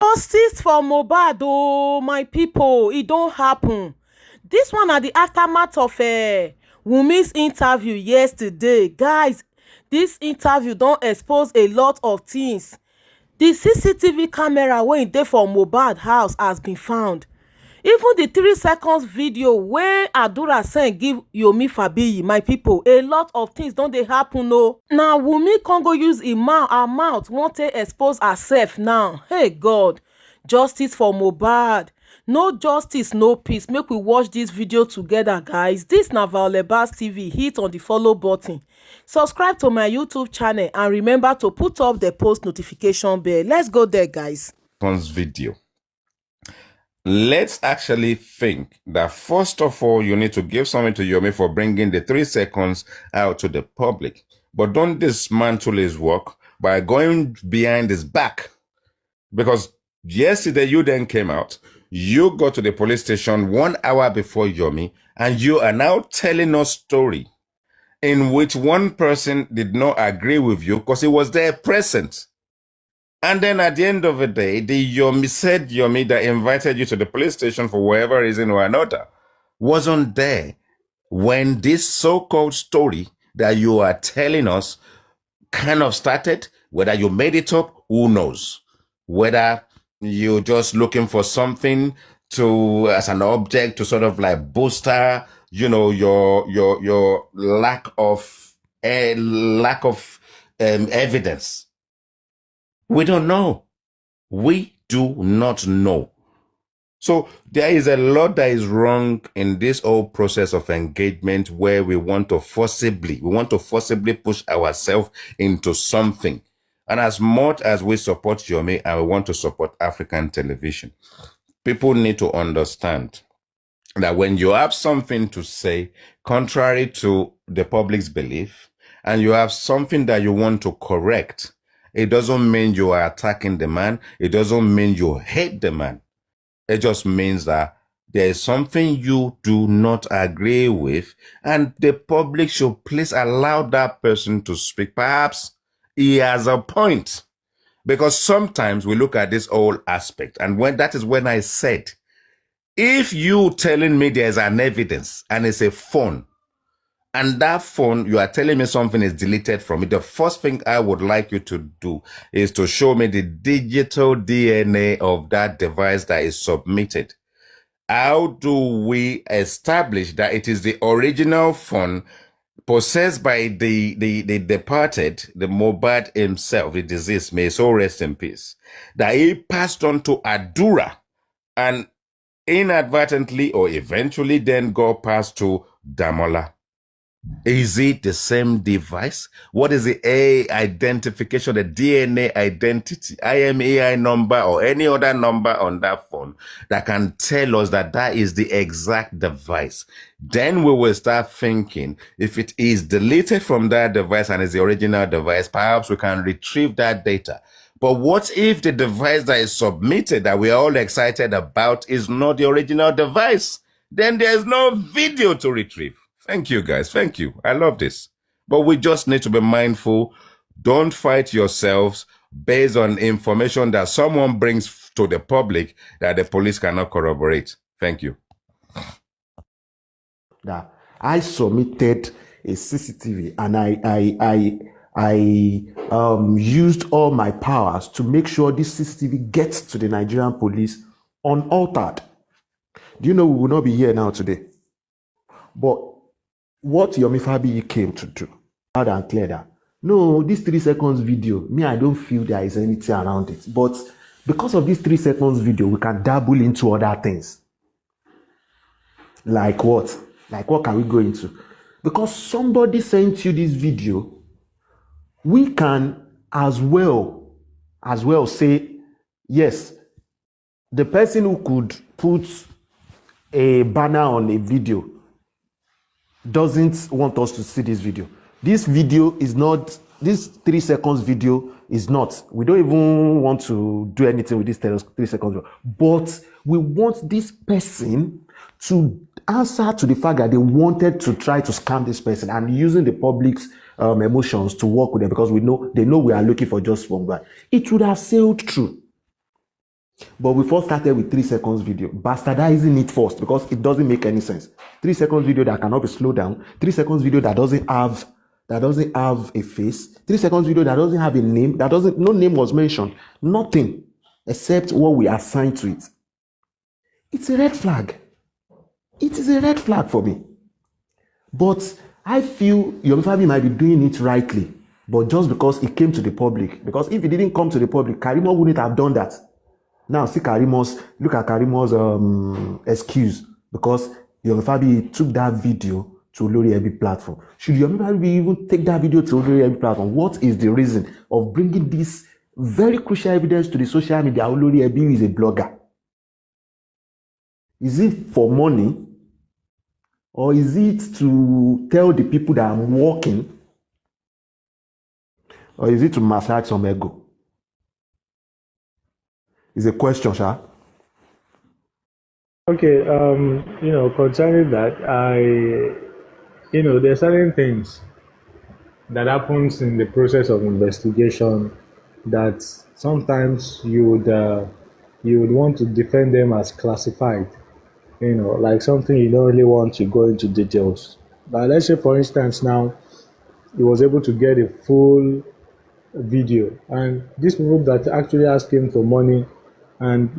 Justice for MOHBAD, oh my people, it don't happen. This one at the aftermath of Wummi's interview yesterday. Guys, this interview don't expose a lot of things. The CCTV camera wey dey for MOHBAD house has been found. Even the 3 seconds video wey Adura send give Yomi Fabiyi, my people, a lot of things don dey happen o. Na Wunmi con go use her mouth wan take expose herself now. Hey God, justice for MOHBAD. No justice, no peace. Make we watch this video together, guys. This na Violebas TV. Hit on the follow button. Subscribe to my YouTube channel and remember to put up the post notification bell. Let's go there, guys. Video. Let's actually think that first of all, you need to give something to Yomi for bringing the 3 seconds out to the public. But don't dismantle his work by going behind his back. Because yesterday you then came out, you go to the police station 1 hour before Yomi, and you are now telling us story in which one person did not agree with you because he was there present. And then at the end of the day, the Yomi that invited you to the police station for whatever reason or another wasn't there when this so-called story that you are telling us kind of started. Whether you made it up, who knows? Whether you're just looking for something to as an object to sort of like bolster, you know, your lack of evidence. We don't know. We do not know. So there is a lot that is wrong in this whole process of engagement where we want to forcibly push ourselves into something. And as much as we support Yomi and we want to support African television, people need to understand that when you have something to say contrary to the public's belief and you have something that you want to correct, it doesn't mean you are attacking the man. It doesn't mean you hate the man. It just means that there is something you do not agree with, and the public should please allow that person to speak. Perhaps he has a point. Because sometimes we look at this whole aspect, and that is when I said, if you telling me there's an evidence and it's a phone, and that phone, you are telling me something is deleted from it, the first thing I would like you to do is to show me the digital DNA of that device that is submitted. How do we establish that it is the original phone possessed by the departed, the MOHBAD himself, the deceased, may so rest in peace, that he passed on to Adura and inadvertently or eventually then got passed to Damola? Is it the same device? What is the identification, the DNA identity, IMEI number or any other number on that phone that can tell us that that is the exact device? Then we will start thinking, if it is deleted from that device and is the original device, perhaps we can retrieve that data. But what if the device that is submitted that we are all excited about is not the original device? Then there's no video to retrieve. Thank you, guys. Thank you. I love this. But we just need to be mindful. Don't fight yourselves based on information that someone brings to the public that the police cannot corroborate. Thank you. That I submitted a CCTV and I used all my powers to make sure this CCTV gets to the Nigerian police unaltered. Do you know we will not be here now today? But what Yomi Fabiyi came to do, loud and clear, that no, this 3 seconds video, me, I don't feel there is anything around it. But because of this 3 seconds video, we can dabble into other things. Like what? Like what can we go into? Because somebody sent you this video, we can as well say, yes, the person who could put a banner on a video doesn't want us to see this video. This video is not, this 3 seconds video is not. We don't even want to do anything with this 3 seconds video. But we want this person to answer to the fact that they wanted to try to scam this person and using the public's emotions to work with them, because they know we are looking for just one guy. It would have sailed through. But we first started with 3 seconds video, bastardizing it first because it doesn't make any sense. 3 seconds video that cannot be slowed down, 3 seconds video that doesn't have a face, 3 seconds video that doesn't have a name, no name was mentioned, nothing except what we assigned to it. It's a red flag. It is a red flag for me. But I feel Yomi Fabi might be doing it rightly, but just because it came to the public. Because if it didn't come to the public, Karimo wouldn't have done that. Now look at Karimo's excuse, because Yomi Fabi took that video to Olori Ebi platform. Should Yomi Fabi even take that video to Olori Ebi platform? What is the reason of bringing this very crucial evidence to the social media? Olori Ebi is a blogger. Is it for money? Or is it to tell the people that I'm working? Or is it to massage some ego? It's a question, Sha. Okay, concerning that, there are certain things that happens in the process of investigation that sometimes you would want to defend them as classified. Like something you don't really want to go into details. But let's say, for instance, now he was able to get a full video, and these people that actually asked him for money, and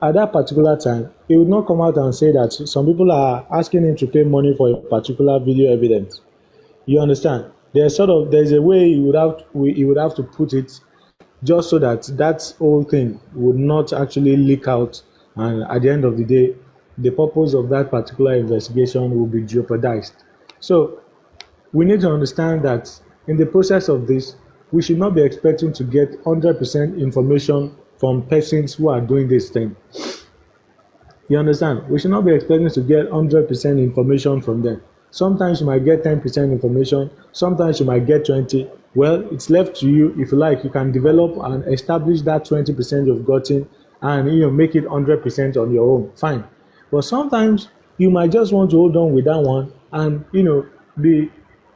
at that particular time, he would not come out and say that some people are asking him to pay money for a particular video evidence. You understand? There's a way he would have to put it, just so that whole thing would not actually leak out, and at the end of the day, the purpose of that particular investigation will be jeopardized. So we need to understand that in the process of this, we should not be expecting to get 100% information from persons who are doing this thing. You understand? We should not be expecting to get 100% information from them. Sometimes you might get 10% information, sometimes you might get 20. Well, it's left to you. If you like, you can develop and establish that 20% you've gotten and make it 100% on your own. Fine. But sometimes you might just want to hold on with that one and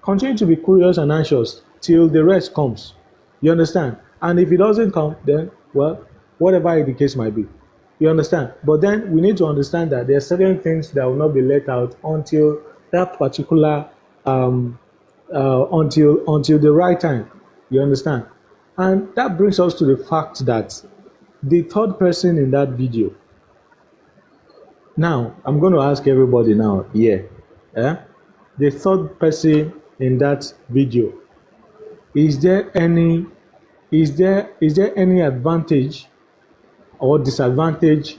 continue to be curious and anxious till the rest comes. You understand? And if it doesn't come, then whatever the case might be. You understand? But then we need to understand that there are certain things that will not be let out until that particular until the right time. You understand? And that brings us to the fact that the third person in that video. Now, I'm going to ask everybody now here. The third person in that video, is there any advantage or disadvantage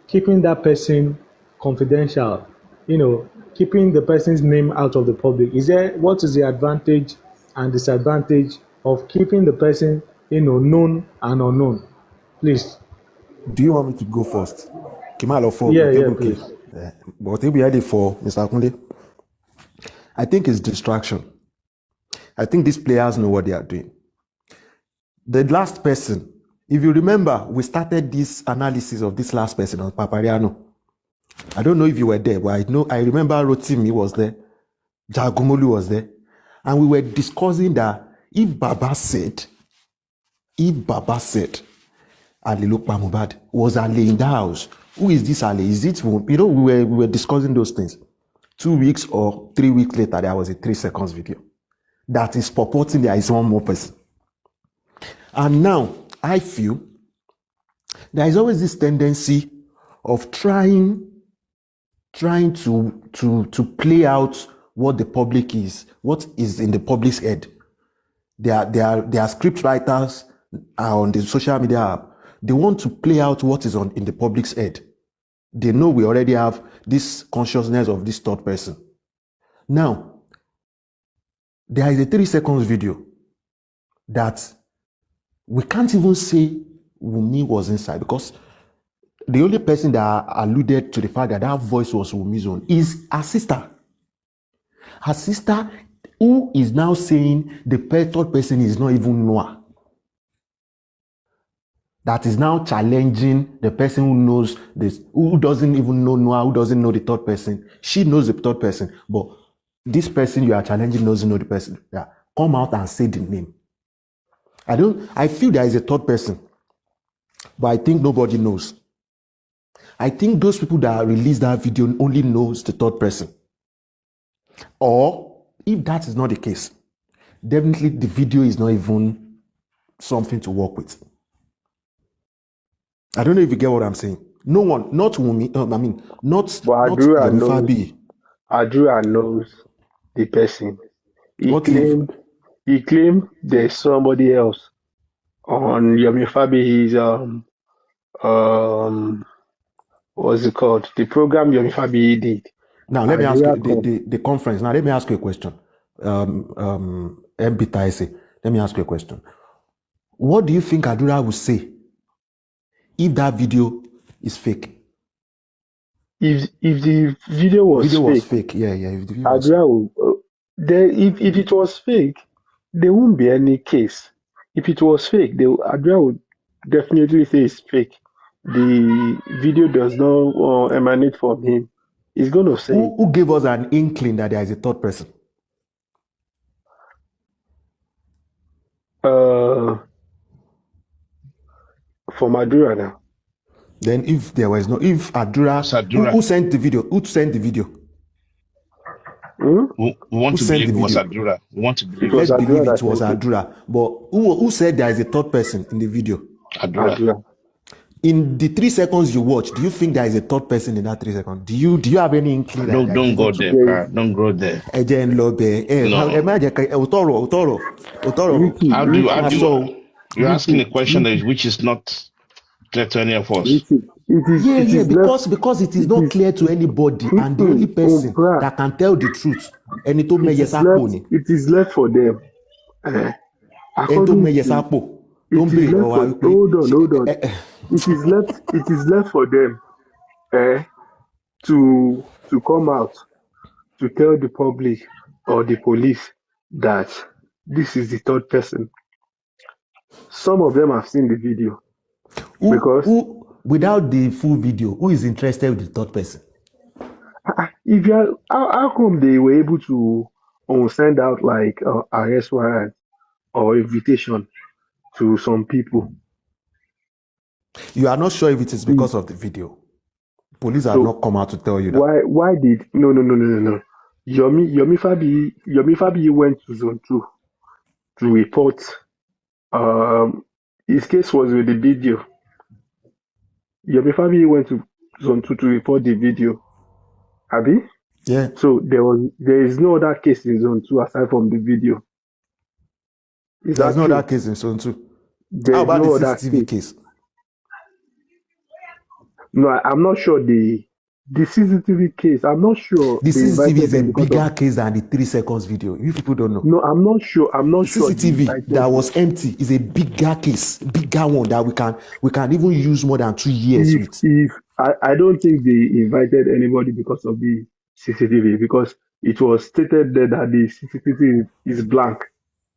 keeping that person confidential? Keeping the person's name out of the public. What is the advantage and disadvantage of keeping the person, known and unknown? Please. Do you want me to go first? Kimalo for please. But if we had it for Mr. Akunde, I think it's distraction. I think these players know what they are doing. The last person, if you remember, we started this analysis of this last person on Papariano. I don't know if you were there, but I remember Rotimi was there, Jagumolu was there, and we were discussing that if Baba said Ali Lokpa MOHBAD was Ali in the house, who is this Ali? Is it, we were discussing those things. 2 weeks or 3 weeks later, there was a 3 seconds video that is purporting there is one more person. And now I feel there is always this tendency of trying to play out what the public is, what is in the public's head. There are script writers on the social media app. They want to play out what is in the public's head. They know we already have this consciousness of this third person. Now, there is a 3 seconds video that we can't even say Wummi was inside, because the only person that alluded to the fact that that voice was Wummi's own is her sister. Her sister, who is now saying the third person is not even Noah. That is now challenging the person who knows this, who doesn't even know Noah, who doesn't know the third person. She knows the third person, but this person you are challenging doesn't know the person. Yeah. Come out and say the name. I feel there is a third person. but I think nobody knows. I think those people that released that video only knows the third person. Or if that is not the case, definitely the video is not even something to work with. I don't know if you get what I'm saying. No one, not Wummi, not But Fabi. Adura knows the person. What if? He claimed there's somebody else on Yomi Fabi's what's it called? The program Yomi Fabi did. Now let me ask you the conference. Now let me ask you a question. MBTIC. Let me ask you a question. What do you think Adura would say if that video is fake? If the video was fake, yeah. If the video Adura will, if it was fake, there won't be any case. If it was fake, Adura would definitely say it's fake. The video does not emanate from him. He's going to say. Who gave us an inkling that there is a third person? From Adura now. Then if there was no, if Adura, who sent the video? Who sent the video? We want to believe it was Adura. We want to believe Let's believe it was Adura. But who said there is a third person in the video? Adura. In the 3 seconds you watch, do you think there is a third person in that 3 seconds? Do you have any inkling? Don't go there. Don't go there. You're asking a question which is not clear to any of us. Because it is not clear to anybody, and the only person that can tell the truth, it is left for them. Hold on. It is left for them to come out to tell the public or the police that this is the third person. Some of them have seen the video. Without the full video, who is interested with the third person? How come they were able to send out like arrest warrant or invitation to some people? You are not sure if it is because of the video. Police have not come out to tell you that. Why did no? Yomi Fabi went to Zone 2 to report. His case was with the video. Yomi Fabi went to Zone 2 to report the video. Abi? Yeah. So there is no other case in Zone 2 aside from the video. There's no other case in Zone 2. How about the CCTV case? No, I'm not sure the CCTV case. I'm not sure. The CCTV is a bigger case than the 3 seconds video. You people don't know. No, I'm not sure. CCTV that was empty is a bigger case, bigger one that we can even use more than 2 years with. I don't think they invited anybody because of the CCTV, because it was stated there that the CCTV is blank,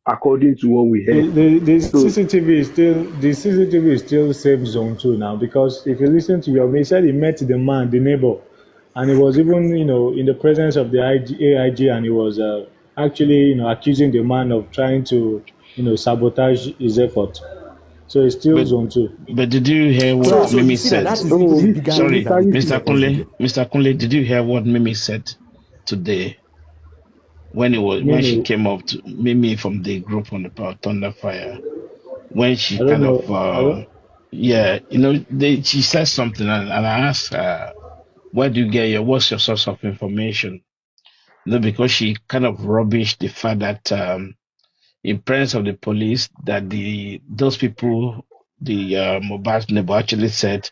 according to what we heard. The CCTV is still same Zone 2 now, because if you listen to Yomi, he said he met the man, the neighbor, and he was even in the presence of the AIG, and he was actually accusing the man of trying to sabotage his effort. So it's still Zone 2. But did you hear what Mimi said? Sorry, Mr. Kunle, did you hear what Mimi said today? When she came up to Mimi from the group on the Power Thunder Fire, when she she said something, and I asked her, where do you get what's your source of information? Because she kind of rubbished the fact that in presence of the police, that those people, the MOHBAD neighbor actually said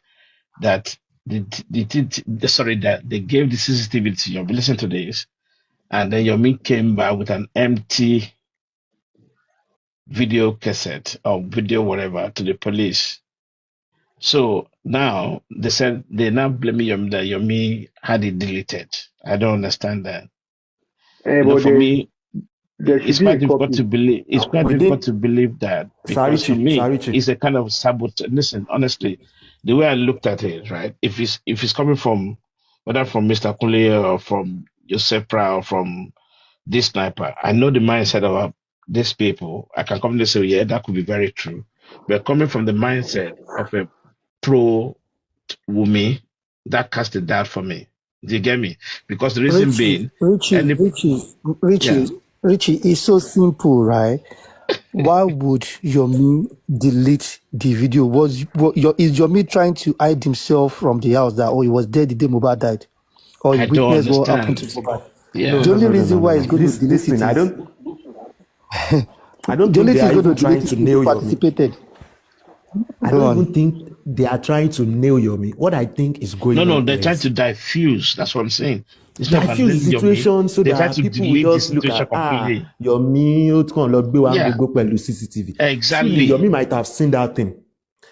that that they gave the CCTV to Yomi. Listen to this. And then Yomi came back with an empty video cassette or video whatever to the police. So now they said they're now blaming Yomi that Yomi had it deleted. I don't understand that. For me, it's quite difficult to believe. It's quite difficult to believe that, because for me, it's a kind of sabotage. Listen, honestly, the way I looked at it, right? If it's coming from whether from Mr. Kunle or from Joseph or from this sniper, I know the mindset of these people. I can come and say, yeah, that could be very true. But coming from the mindset of a pro Wummi, that cast a doubt for me. Do you get me? Because the reason being, Richie, it's so simple, right? Why would Yomi delete the video? Is Yomi trying to hide himself from the house that, he was dead the day Mohbad died? Or he witnessed what happened to Mohbad? Yeah. The only reason why he's going to delete it is... I don't the only think thing they are going to even trying delete to it nail is Yomi. participated. I don't even think they are trying to nail Yomi. What I think is going on. No, they're trying to diffuse. That's what I'm saying. It's not diffuse the situation so that people will just look at Yomi CCTV. Exactly. Truly, Yomi might have seen that thing,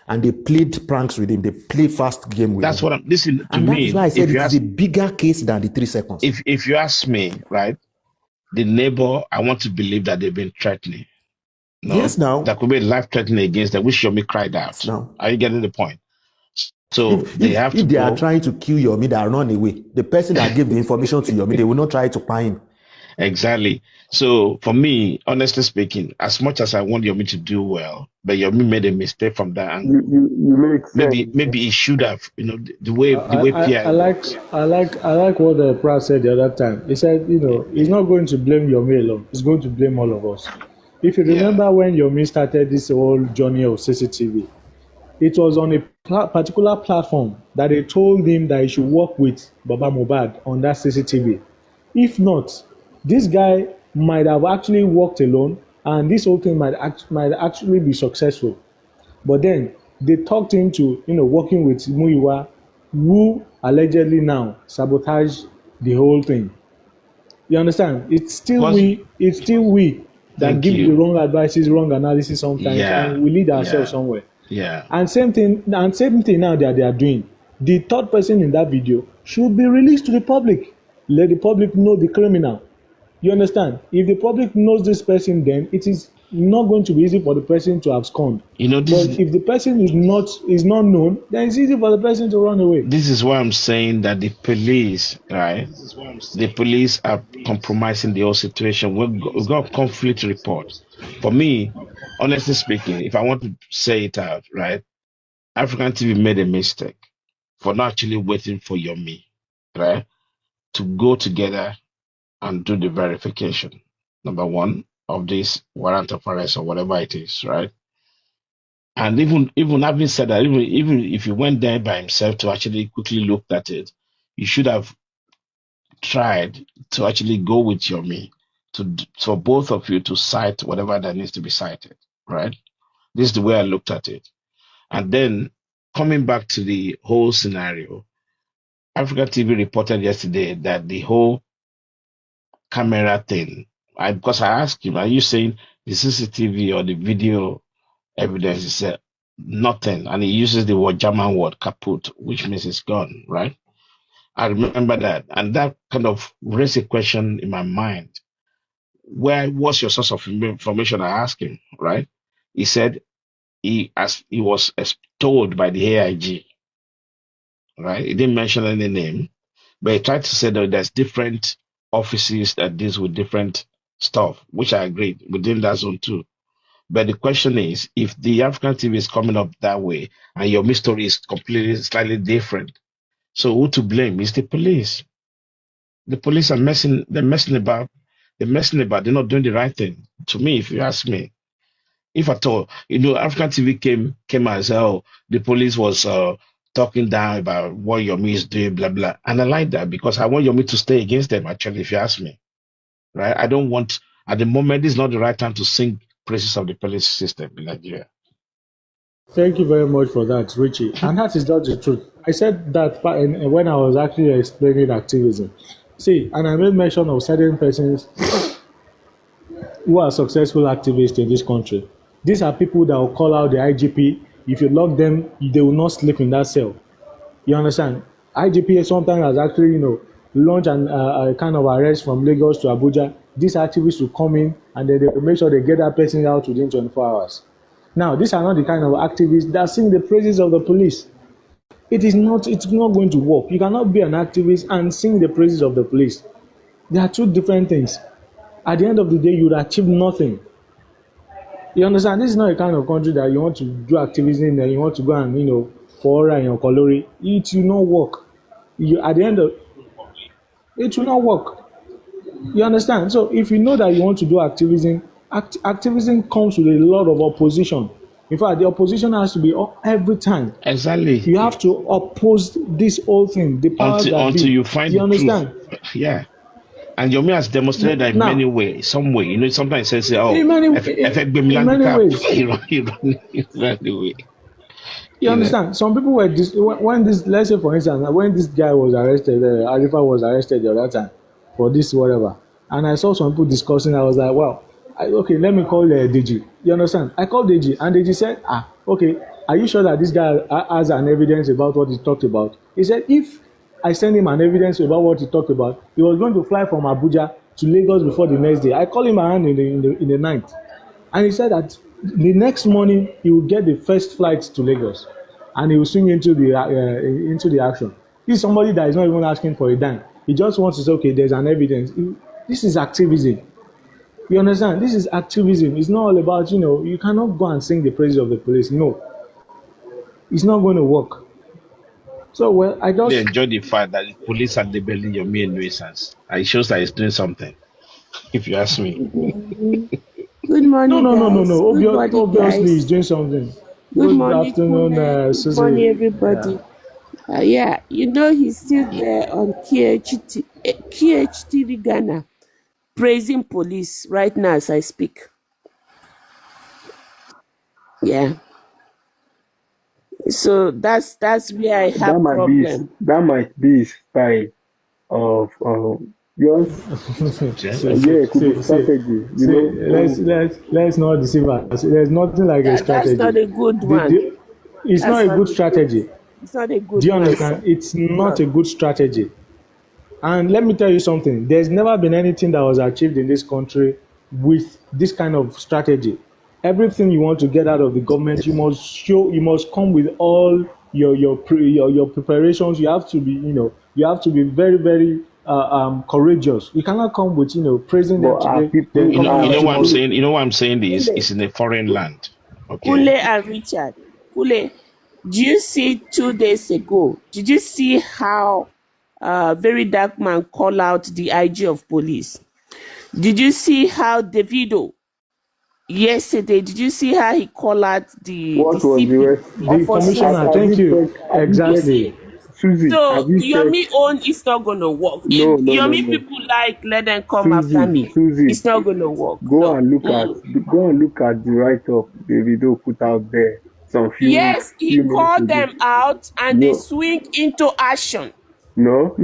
and they played pranks with him. They play fast game with him. That's what I'm. Listen to and me. That is why I said it's a bigger case than the 3 seconds. If you ask me, right, the neighbor, I want to believe that they've been threatening. No, yes, now that could be life threatening against them, which Yomi cried out. Now, are you getting the point? So if they are trying to kill Yomi, they run away. The person that gave the information to Yomi, they will not try to find him. Exactly. So for me, honestly speaking, as much as I want Yomi to do well, but Yomi made a mistake from that angle. You make sense. Maybe he should have, the way Pierre. I like what the Pra said the other time. He said, he's not going to blame Yomi alone. He's going to blame all of us. If you remember when Yomi started this whole journey of CCTV, it was on a particular platform that they told him that he should work with Baba Mohbad on that CCTV. If not, this guy might have actually worked alone, and this whole thing might actually be successful. But then they talked him to working with Muyiwa, who allegedly now sabotage the whole thing. You understand? It's still we that give the wrong advices, wrong analysis sometimes, and we lead ourselves somewhere. Yeah. And same thing now that they are doing. The third person in that video should be released to the public. Let the public know the criminal. You understand? If the public knows this person, then it is not going to be easy for the person to abscond. But if the person is not known, then it's easy for the person to run away. This is why I'm saying that the police, right? The police are compromising the whole situation. We've got conflict report. For me, honestly speaking, if I want to say it out, right? African TV made a mistake for not actually waiting for Yomi, right? To go together and do the verification. Number one, of this warrant of arrest or whatever it is, right? And even having said that, even if he went there by himself to actually quickly look at it, you should have tried to actually go with Yomi for both of you to cite whatever that needs to be cited, right? This is the way I looked at it. And then coming back to the whole scenario, Africa TV reported yesterday that the whole camera thing, because I asked him, are you saying the CCTV or the video evidence? He said nothing, and he uses the German word kaput, which means it's gone, right? I remember that, and that kind of raised a question in my mind. What's your source of information? I asked him, right? He said he was told by the AIG, right? He didn't mention any name, but he tried to say that there's different offices that deals with different stuff, which I agree within that zone too. But the question is, if the African TV is coming up that way and your mystery is slightly different, so who to blame? Is the police. The police are messing about. They're not doing the right thing. To me, if you ask me, if at all, African TV came and said, the police was talking down about what Yomi is doing, blah, blah. And I like that because I want Yomi to stay against them, actually, if you ask me. Right? I don't want, at the moment, this is not the right time to sing praises of the police system in Nigeria. Thank you very much for that, Richie. And that is just the truth. I said that when I was actually explaining activism. See, and I made mention of certain persons who are successful activists in this country. These are people that will call out the IGP. If you lock them, they will not sleep in that cell. You understand? IGP sometimes has actually, launched a kind of arrest from Lagos to Abuja. These activists will come in and then they will make sure they get that person out within 24 hours. Now, these are not the kind of activists that sing the praises of the police. It's not going to work. You cannot be an activist and sing the praises of the police. They are two different things. At the end of the day, you would achieve nothing. You understand? This is not a kind of country that you want to do activism and you want to go and, for your colori, it will not work. You at the end of it will not work. You understand? So if you know that you want to do activism, activism comes with a lot of opposition. In fact, the opposition has to be every time. Exactly. You have to oppose this whole thing, the powers until you find you the understand? Truth. Yeah. And Yomi has demonstrated that in many ways, some way. You know, sometimes he says, "Oh, in many ways." He ran away. You understand? Some people were when this. Let's say, for instance, when this guy was arrested, Arifa was arrested the other time for this whatever, and I saw some people discussing. I was like, "Wow, okay, let me call DG." You understand? I called DG, and DG said, okay, are you sure that this guy has an evidence about what he talked about?" He said, if I send him an evidence about what he talked about, he was going to fly from Abuja to Lagos before the next day. I called him around in the night, and he said that the next morning he will get the first flight to Lagos, and he will swing into the action. This is somebody that is not even asking for a dime. He just wants to say, okay, there's an evidence. This is activism. You understand? This is activism. It's not all about, you cannot go and sing the praises of the police. No. It's not going to work. So, well, I just... They enjoy the fact that the police are labeling your mere nuisance. It shows that it's doing something, if you ask me. Good morning, No. Obviously, he's doing something. Good morning, afternoon, Good morning, everybody. He's still there on KHTV Ghana, praising police right now as I speak. Yeah. So that's where I have problem. That might be his style of strategy. Let's not deceive us. There's nothing like a strategy. That's not a good one. It's not a good strategy. It's not a good one. Do you understand? It's not a good strategy. And let me tell you something. There's never been anything that was achieved in this country with this kind of strategy. Everything you want to get out of the government, you must come with all your preparations. You have to be very, very courageous. You cannot come with praising them today. You know what I'm saying? You know what I'm saying is it's in a foreign land. Okay. Kule and Richard. Kule, do you see 2 days ago? Did you see how very dark man call out the IG of police? Did you see how Davido yesterday? Did you see how he called out the commissioner? Thank you. Exactly. Susie, so Yomi own is not gonna work. Yomi people let them come after me. Susie, it's not gonna work. Go and look at the write-up Davido put out there. Yes, he called them out and they swing into action. No.